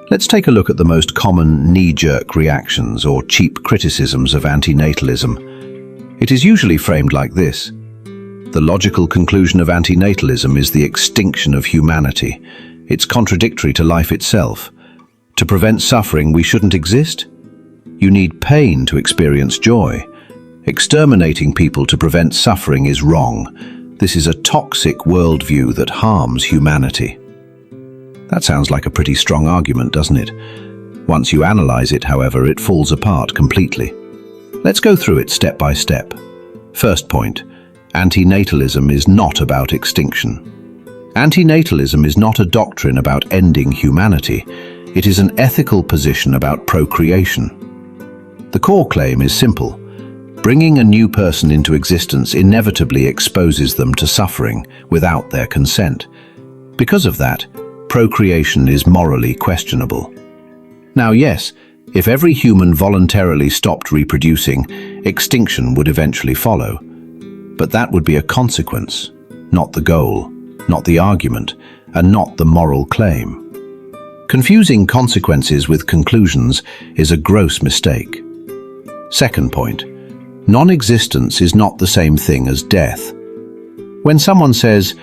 Let's take a look at the most common knee-jerk reactions or cheap criticisms of antinatalism. It is usually framed like this. The logical conclusion of antinatalism is the extinction of humanity. It's contradictory to life itself. To prevent suffering, we shouldn't exist? You need pain to experience joy. Exterminating people to prevent suffering is wrong. This is a toxic worldview that harms humanity. That sounds like a pretty strong argument, doesn't it? Once you analyze it, however, it falls apart completely. Let's go through it step by step. First point, antinatalism is not about extinction. Antinatalism is not a doctrine about ending humanity. It is an ethical position about procreation. The core claim is simple. Bringing a new person into existence inevitably exposes them to suffering without their consent. Because of that, procreation is morally questionable. Now, yes, if every human voluntarily stopped reproducing, extinction would eventually follow. But that would be a consequence, not the goal, not the argument, and not the moral claim. Confusing consequences with conclusions is a gross mistake. Second point, non-existence is not the same thing as death. When someone says,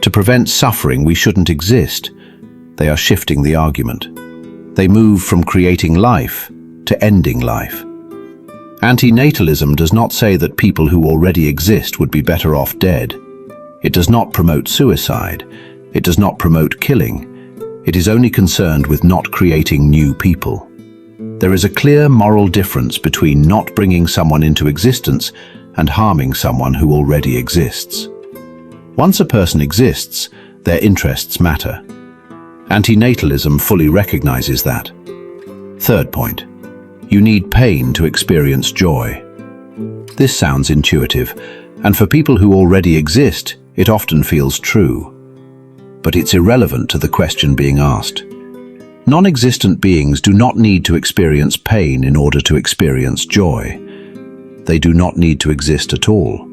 "To prevent suffering, we shouldn't exist," they are shifting the argument. They move from creating life to ending life. Antinatalism does not say that people who already exist would be better off dead. It does not promote suicide. It does not promote killing. It is only concerned with not creating new people. There is a clear moral difference between not bringing someone into existence and harming someone who already exists. Once a person exists, their interests matter. Antinatalism fully recognizes that. Third point, you need pain to experience joy. This sounds intuitive, and for people who already exist, it often feels true. But it's irrelevant to the question being asked. Non-existent beings do not need to experience pain in order to experience joy. They do not need to exist at all.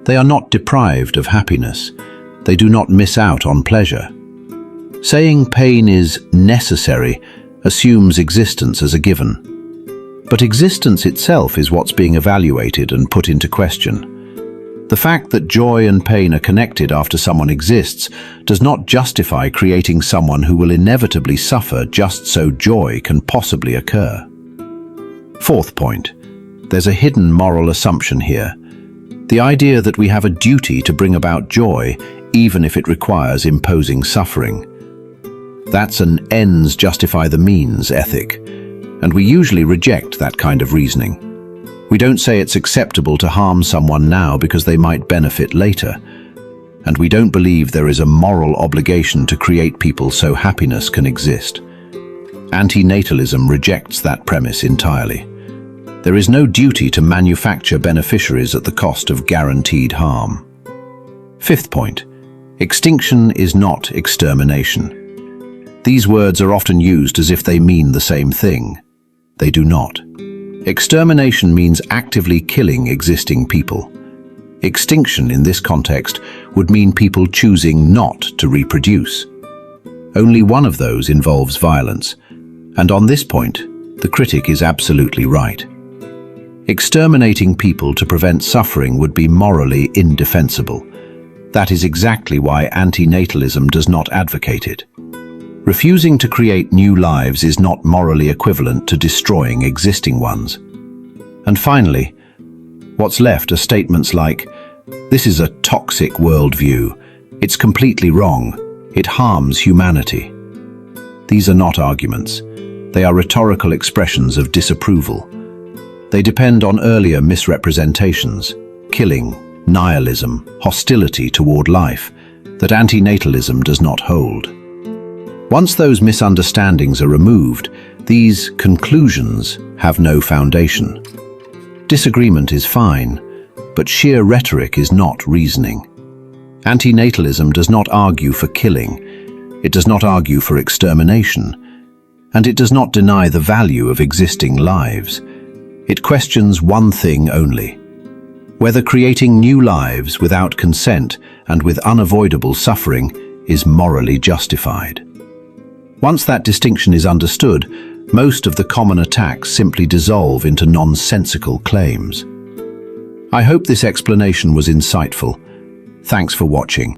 They are not deprived of happiness. They do not miss out on pleasure. Saying pain is necessary assumes existence as a given. But existence itself is what's being evaluated and put into question. The fact that joy and pain are connected after someone exists does not justify creating someone who will inevitably suffer just so joy can possibly occur. Fourth point, there's a hidden moral assumption here. The idea that we have a duty to bring about joy, even if it requires imposing suffering. That's an ends justify the means ethic, and we usually reject that kind of reasoning. We don't say it's acceptable to harm someone now because they might benefit later, and we don't believe there is a moral obligation to create people so happiness can exist. Antinatalism rejects that premise entirely. There is no duty to manufacture beneficiaries at the cost of guaranteed harm. Fifth point, extinction is not extermination. These words are often used as if they mean the same thing. They do not. Extermination means actively killing existing people. Extinction in this context would mean people choosing not to reproduce. Only one of those involves violence, and on this point, the critic is absolutely right. Exterminating people to prevent suffering would be morally indefensible. That is exactly why antinatalism does not advocate it. Refusing to create new lives is not morally equivalent to destroying existing ones. And finally, what's left are statements like, "This is a toxic worldview. It's completely wrong. It harms humanity." These are not arguments. They are rhetorical expressions of disapproval. They depend on earlier misrepresentations, killing, nihilism, hostility toward life, that antinatalism does not hold. Once those misunderstandings are removed, these conclusions have no foundation. Disagreement is fine, but sheer rhetoric is not reasoning. Antinatalism does not argue for killing, it does not argue for extermination, and it does not deny the value of existing lives. It questions one thing only: whether creating new lives without consent and with unavoidable suffering is morally justified. Once that distinction is understood, most of the common attacks simply dissolve into nonsensical claims. I hope this explanation was insightful. Thanks for watching.